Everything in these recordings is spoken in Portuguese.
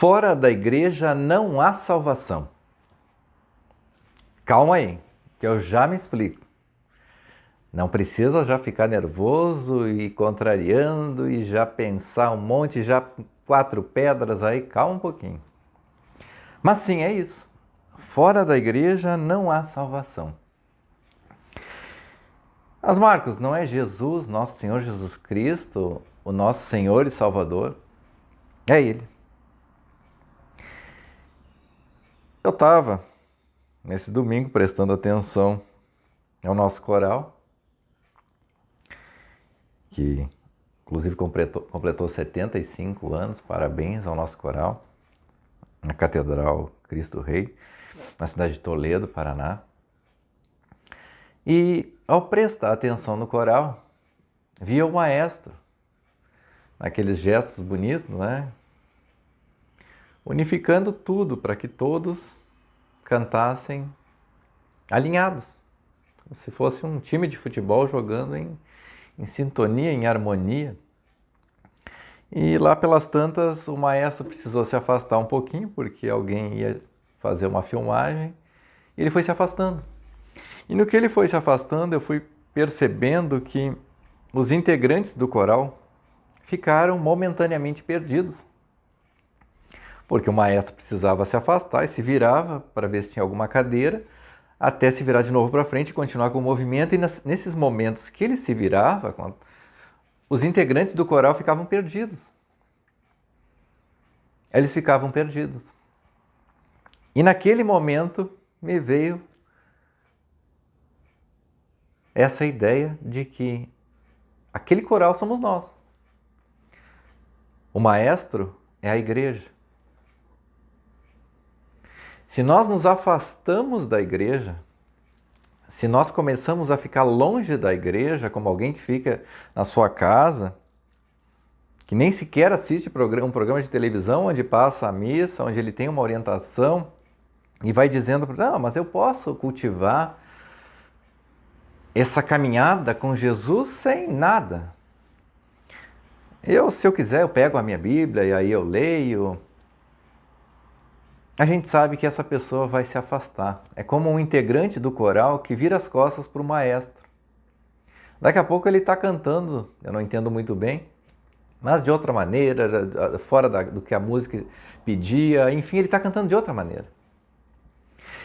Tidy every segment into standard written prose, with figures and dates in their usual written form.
Fora da igreja não há salvação. Calma aí, que eu já me explico. Não precisa já ficar nervoso e contrariando e já pensar um monte, já 4 pedras aí, calma um pouquinho. Mas sim, é isso. Fora da igreja não há salvação. Mas Marcos, não é Jesus, nosso Senhor Jesus Cristo, o nosso Senhor e Salvador? É Ele. Eu estava, nesse domingo, prestando atenção ao nosso coral, que inclusive completou 75 anos, parabéns ao nosso coral, na Catedral Cristo Rei, na cidade de Toledo, Paraná. E ao prestar atenção no coral, via o maestro, naqueles gestos bonitos, né? Unificando tudo para que todos cantassem alinhados, como se fosse um time de futebol jogando em sintonia, em harmonia. E lá pelas tantas o maestro precisou se afastar um pouquinho, porque alguém ia fazer uma filmagem, e ele foi se afastando. E no que ele foi se afastando, eu fui percebendo que os integrantes do coral ficaram momentaneamente perdidos, porque o maestro precisava se afastar e se virava para ver se tinha alguma cadeira, até se virar de novo para frente e continuar com o movimento. E nesses momentos que ele se virava, os integrantes do coral ficavam perdidos. Eles ficavam perdidos. E naquele momento me veio essa ideia de que aquele coral somos nós. O maestro é a igreja. Se nós nos afastamos da igreja, se nós começamos a ficar longe da igreja, como alguém que fica na sua casa, que nem sequer assiste um programa de televisão onde passa a missa, onde ele tem uma orientação e vai dizendo, não, mas eu posso cultivar essa caminhada com Jesus sem nada. Se eu quiser, eu pego a minha Bíblia e aí eu leio. A gente sabe que essa pessoa vai se afastar. É como um integrante do coral que vira as costas para o maestro. Daqui a pouco ele está cantando, eu não entendo muito bem, mas de outra maneira, fora do que a música pedia, enfim, ele está cantando de outra maneira.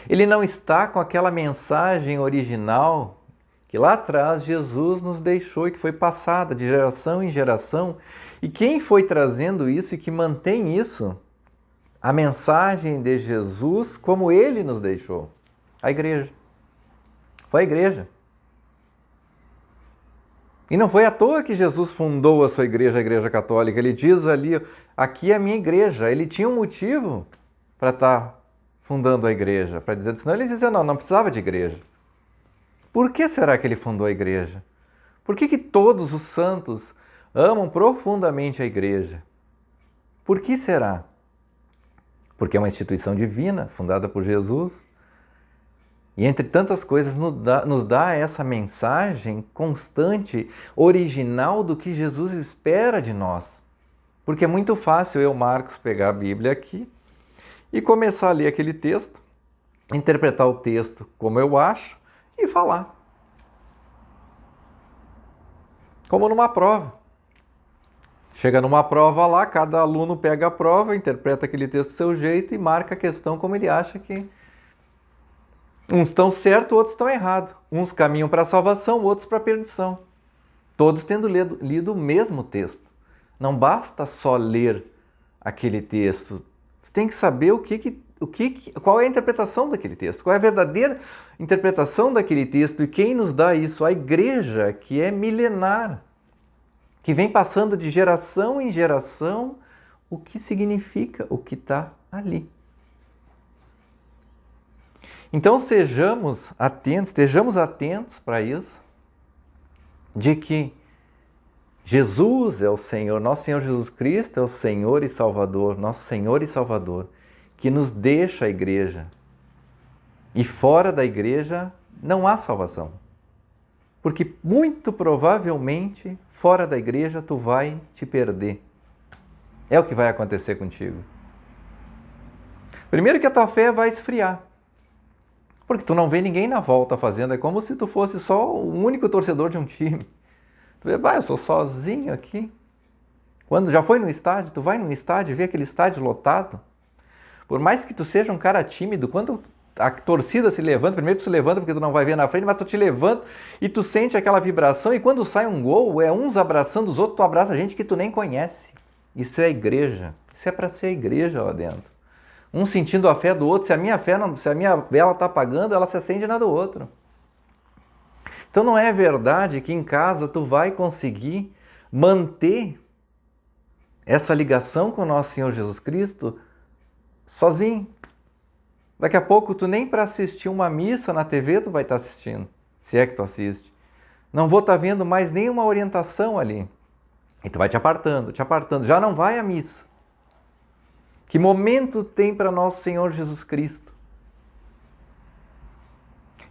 Ele não está com aquela mensagem original que lá atrás Jesus nos deixou e que foi passada de geração em geração. E quem foi trazendo isso e que mantém isso, a mensagem de Jesus como Ele nos deixou? A igreja. Foi a igreja. E não foi à toa que Jesus fundou a sua igreja, a Igreja Católica. Ele diz ali, aqui é a minha igreja. Ele tinha um motivo para estar fundando a igreja, para dizer, senão ele dizia, não precisava de igreja. Por que será que ele fundou a igreja? Por que todos os santos amam profundamente a igreja? Por que será? Porque é uma instituição divina, fundada por Jesus. E entre tantas coisas nos dá essa mensagem constante, original do que Jesus espera de nós. Porque é muito fácil eu, Marcos, pegar a Bíblia aqui e começar a ler aquele texto, interpretar o texto como eu acho e falar. Como numa prova. Chega numa prova lá, cada aluno pega a prova, interpreta aquele texto do seu jeito e marca a questão como ele acha que uns estão certos, outros estão errados. Uns caminham para a salvação, outros para a perdição. Todos tendo lido o mesmo texto. Não basta só ler aquele texto. Você tem que saber qual é a interpretação daquele texto, qual é a verdadeira interpretação daquele texto. E quem nos dá isso? A igreja, que é milenar, que vem passando de geração em geração o que significa o que está ali. Então estejamos atentos para isso, de que Jesus é o Senhor, nosso Senhor Jesus Cristo é o Senhor e Salvador, nosso Senhor e Salvador, que nos deixa a igreja. E fora da igreja não há salvação. Porque muito provavelmente, fora da igreja, tu vai te perder. É o que vai acontecer contigo. Primeiro que a tua fé vai esfriar. Porque tu não vê ninguém na volta fazendo. É como se tu fosse só o único torcedor de um time. Tu vê, eu sou sozinho aqui. Quando já foi no estádio, tu vai no estádio e vê aquele estádio lotado. Por mais que tu seja um cara tímido, quando a torcida se levanta, primeiro tu se levanta porque tu não vai ver na frente, mas tu te levanta e tu sente aquela vibração, e quando sai um gol, é uns abraçando os outros, tu abraça gente que tu nem conhece. Isso é a igreja. Isso é para ser a igreja lá dentro. Um sentindo a fé do outro. Se a minha vela está apagando, ela se acende na do outro. Então não é verdade que em casa tu vai conseguir manter essa ligação com o nosso Senhor Jesus Cristo sozinho. Daqui a pouco tu nem para assistir uma missa na TV tu vai estar assistindo, se é que tu assiste. Não vou estar vendo mais nenhuma orientação ali. E tu vai te apartando, já não vai à missa. Que momento tem para nosso Senhor Jesus Cristo?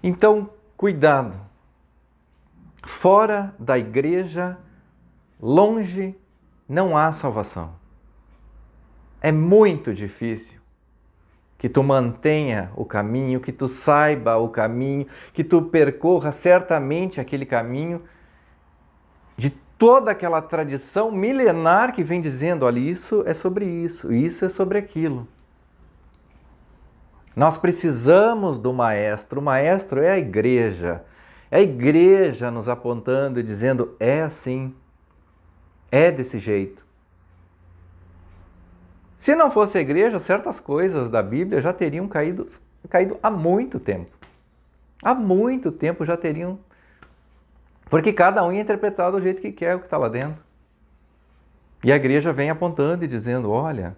Então, cuidado. Fora da igreja, longe, não há salvação. É muito difícil que tu mantenha o caminho, que tu saiba o caminho, que tu percorra certamente aquele caminho de toda aquela tradição milenar que vem dizendo, olha, isso é sobre isso é sobre aquilo. Nós precisamos do maestro, o maestro é a igreja nos apontando e dizendo, é assim, é desse jeito. Se não fosse a igreja, certas coisas da Bíblia já teriam caído há muito tempo. Há muito tempo já teriam. Porque cada um ia interpretar do jeito que quer o que está lá dentro. E a igreja vem apontando e dizendo, olha,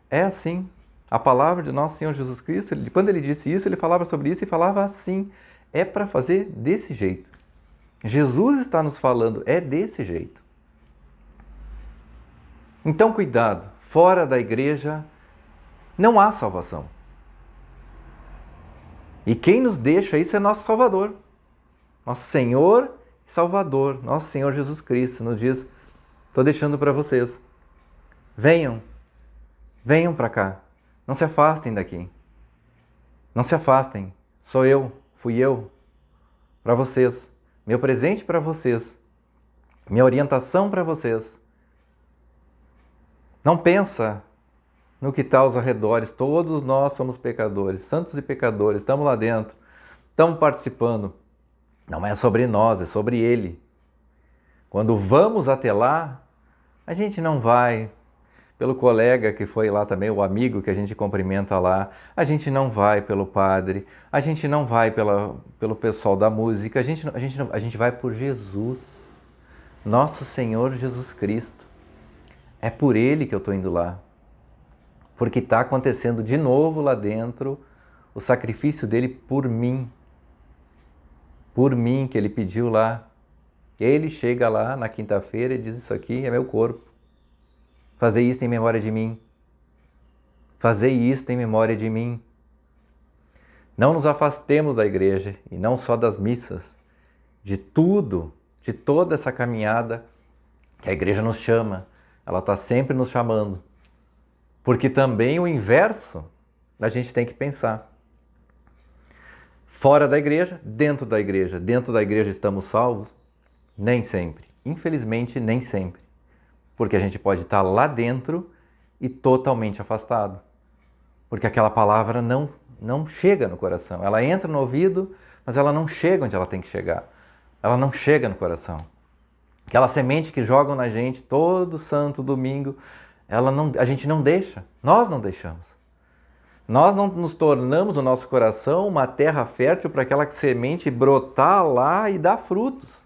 é assim. A palavra de nosso Senhor Jesus Cristo, quando ele disse isso, ele falava sobre isso e falava assim. É para fazer desse jeito. Jesus está nos falando, é desse jeito. Então, cuidado. Fora da igreja, não há salvação. E quem nos deixa isso é nosso Salvador. Nosso Senhor e Salvador, nosso Senhor Jesus Cristo, nos diz, estou deixando para vocês. Venham para cá. Não se afastem daqui. Não se afastem. Fui eu, para vocês. Meu presente para vocês. Minha orientação para vocês. Não pensa no que está aos arredores. Todos nós somos pecadores, santos e pecadores. Estamos lá dentro, estamos participando. Não é sobre nós, é sobre Ele. Quando vamos até lá, a gente não vai pelo colega que foi lá também, o amigo que a gente cumprimenta lá. A gente não vai pelo padre. A gente não vai pelo pessoal da música. A gente vai por Jesus, nosso Senhor Jesus Cristo. É por Ele que eu estou indo lá. Porque está acontecendo de novo lá dentro o sacrifício dele por mim. Por mim, que ele pediu lá. Ele chega lá na quinta-feira e diz, isso aqui é meu corpo. Fazei isso em memória de mim. Fazei isso em memória de mim. Não nos afastemos da igreja, e não só das missas, de tudo, de toda essa caminhada que a igreja nos chama. Ela está sempre nos chamando. Porque também o inverso a gente tem que pensar. Fora da igreja, dentro da igreja. Dentro da igreja estamos salvos? Nem sempre. Infelizmente, nem sempre. Porque a gente pode estar lá dentro e totalmente afastado. Porque aquela palavra não chega no coração. Ela entra no ouvido, mas ela não chega onde ela tem que chegar. Ela não chega no coração. Aquela semente que jogam na gente todo santo domingo, a gente não deixa, nós não deixamos. Nós não nos tornamos o nosso coração uma terra fértil para aquela semente brotar lá e dar frutos.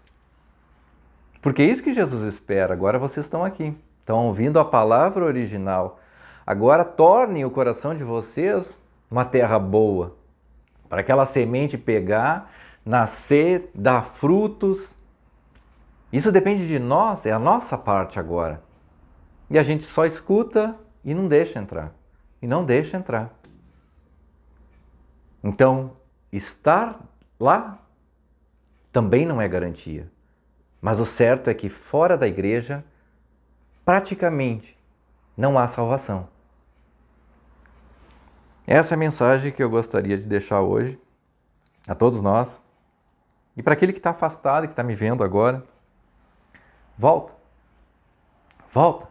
Porque é isso que Jesus espera. Agora vocês estão aqui, estão ouvindo a palavra original. Agora tornem o coração de vocês uma terra boa, para aquela semente pegar, nascer, dar frutos. Isso depende de nós, é a nossa parte agora. E a gente só escuta e não deixa entrar. E não deixa entrar. Então, estar lá também não é garantia. Mas o certo é que fora da igreja, praticamente, não há salvação. Essa é a mensagem que eu gostaria de deixar hoje a todos nós. E para aquele que está afastado, que está me vendo agora, volta. Volta.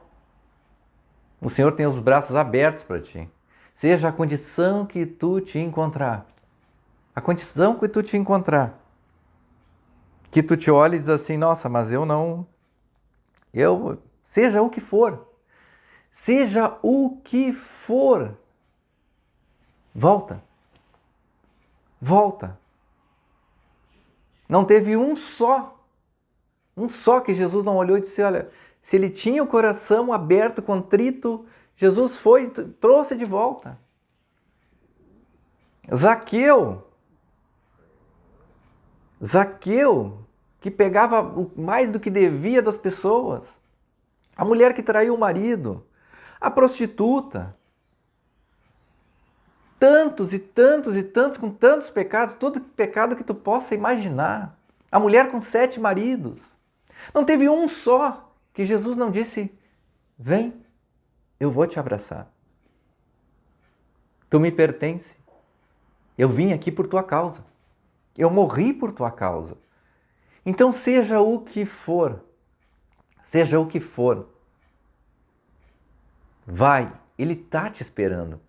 O Senhor tem os braços abertos para ti. Seja a condição que tu te encontrar. A condição que tu te encontrar. Que tu te olhe e diz assim, nossa, mas eu não... Seja o que for. Seja o que for. Volta. Volta. Não teve um só que Jesus não olhou e disse, olha, se ele tinha o coração aberto, contrito, Jesus foi, trouxe de volta. Zaqueu, que pegava mais do que devia das pessoas, a mulher que traiu o marido, a prostituta, tantos e tantos e tantos, com tantos pecados, todo pecado que tu possa imaginar. A mulher com 7 maridos. Não teve um só que Jesus não disse, vem, eu vou te abraçar. Tu me pertence. Eu vim aqui por tua causa. Eu morri por tua causa. Então seja o que for, vai, ele está te esperando.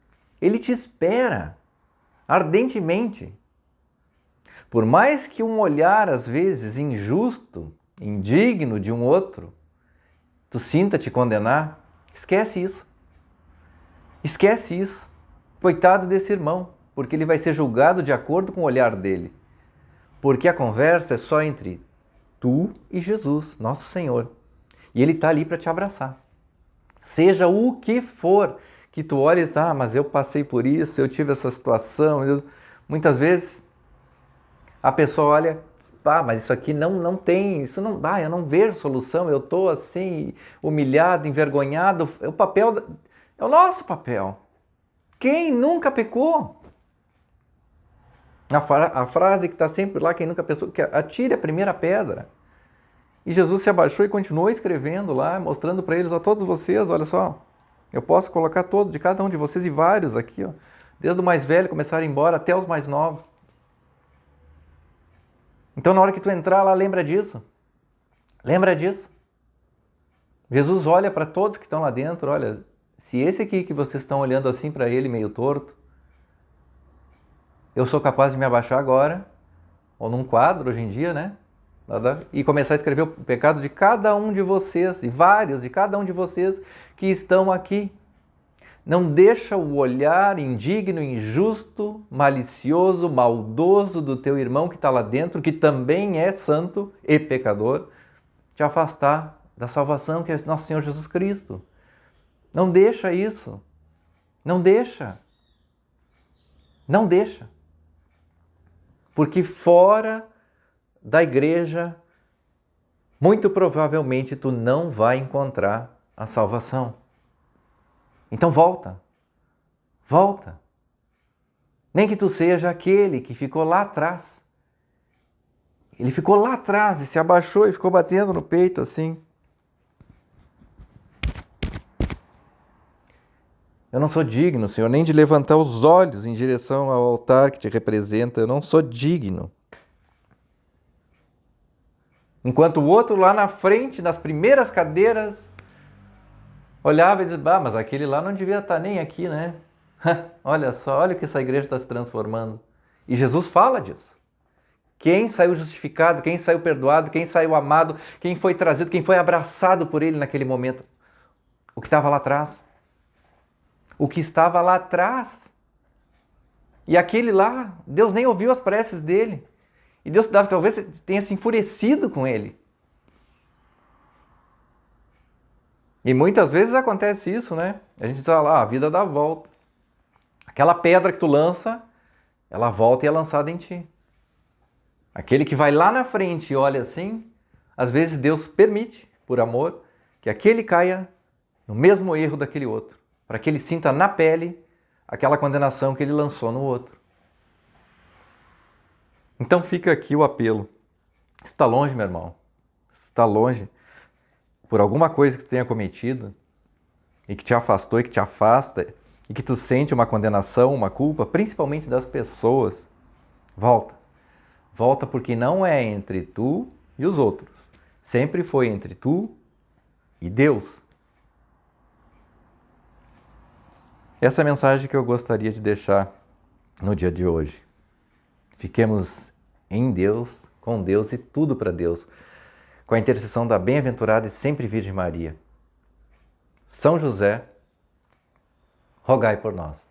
Ele te espera ardentemente. Por mais que um olhar, às vezes, injusto, indigno de um outro, tu sinta te condenar, esquece isso. Esquece isso. Coitado desse irmão, porque ele vai ser julgado de acordo com o olhar dele. Porque a conversa é só entre tu e Jesus, nosso Senhor. E ele está ali para te abraçar. Seja o que for que tu olhes, mas eu passei por isso, eu tive essa situação. Muitas vezes a pessoa olha, mas isso aqui não tem, isso não, eu não vejo solução, eu estou assim, humilhado, envergonhado. É o nosso papel. Quem nunca pecou? A frase que está sempre lá, quem nunca pecou, que atire a primeira pedra. E Jesus se abaixou e continuou escrevendo lá, mostrando para eles, a todos vocês, olha só, eu posso colocar todos, de cada um de vocês e vários aqui, ó, desde o mais velho começar a ir embora até os mais novos. Então na hora que tu entrar lá, lembra disso. Lembra disso. Jesus olha para todos que estão lá dentro, olha, se esse aqui que vocês estão olhando assim para ele meio torto, eu sou capaz de me abaixar agora, ou num quadro hoje em dia, né? E começar a escrever o pecado de cada um de vocês, e vários de cada um de vocês que estão aqui. Não deixa o olhar indigno, injusto, malicioso, maldoso do teu irmão que está lá dentro, que também é santo e pecador, te afastar da salvação que é nosso Senhor Jesus Cristo. Não deixa isso. Não deixa. Não deixa. Porque fora da igreja, muito provavelmente tu não vai encontrar a salvação. Então volta. Volta. Nem que tu seja aquele que ficou lá atrás. Ele ficou lá atrás e se abaixou e ficou batendo no peito assim. Eu não sou digno, Senhor, nem de levantar os olhos em direção ao altar que te representa. Eu não sou digno. Enquanto o outro lá na frente, nas primeiras cadeiras, olhava e dizia, mas aquele lá não devia estar nem aqui, né? Olha só, olha o que essa igreja está se transformando. E Jesus fala disso. Quem saiu justificado, quem saiu perdoado, quem saiu amado, quem foi trazido, quem foi abraçado por ele naquele momento. O que estava lá atrás. O que estava lá atrás. E aquele lá, Deus nem ouviu as preces dele. E Deus talvez tenha se enfurecido com ele. E muitas vezes acontece isso, né? A gente diz lá, a vida dá volta. Aquela pedra que tu lança, ela volta e é lançada em ti. Aquele que vai lá na frente e olha assim, às vezes Deus permite, por amor, que aquele caia no mesmo erro daquele outro, para que ele sinta na pele aquela condenação que ele lançou no outro. Então fica aqui o apelo. Se está longe, meu irmão, se está longe, por alguma coisa que tu tenha cometido, e que te afastou e que te afasta, e que tu sente uma condenação, uma culpa, principalmente das pessoas, volta. Volta porque não é entre tu e os outros. Sempre foi entre tu e Deus. Essa é a mensagem que eu gostaria de deixar no dia de hoje. Fiquemos em Deus, com Deus e tudo para Deus, com a intercessão da bem-aventurada e sempre Virgem Maria. São José, rogai por nós.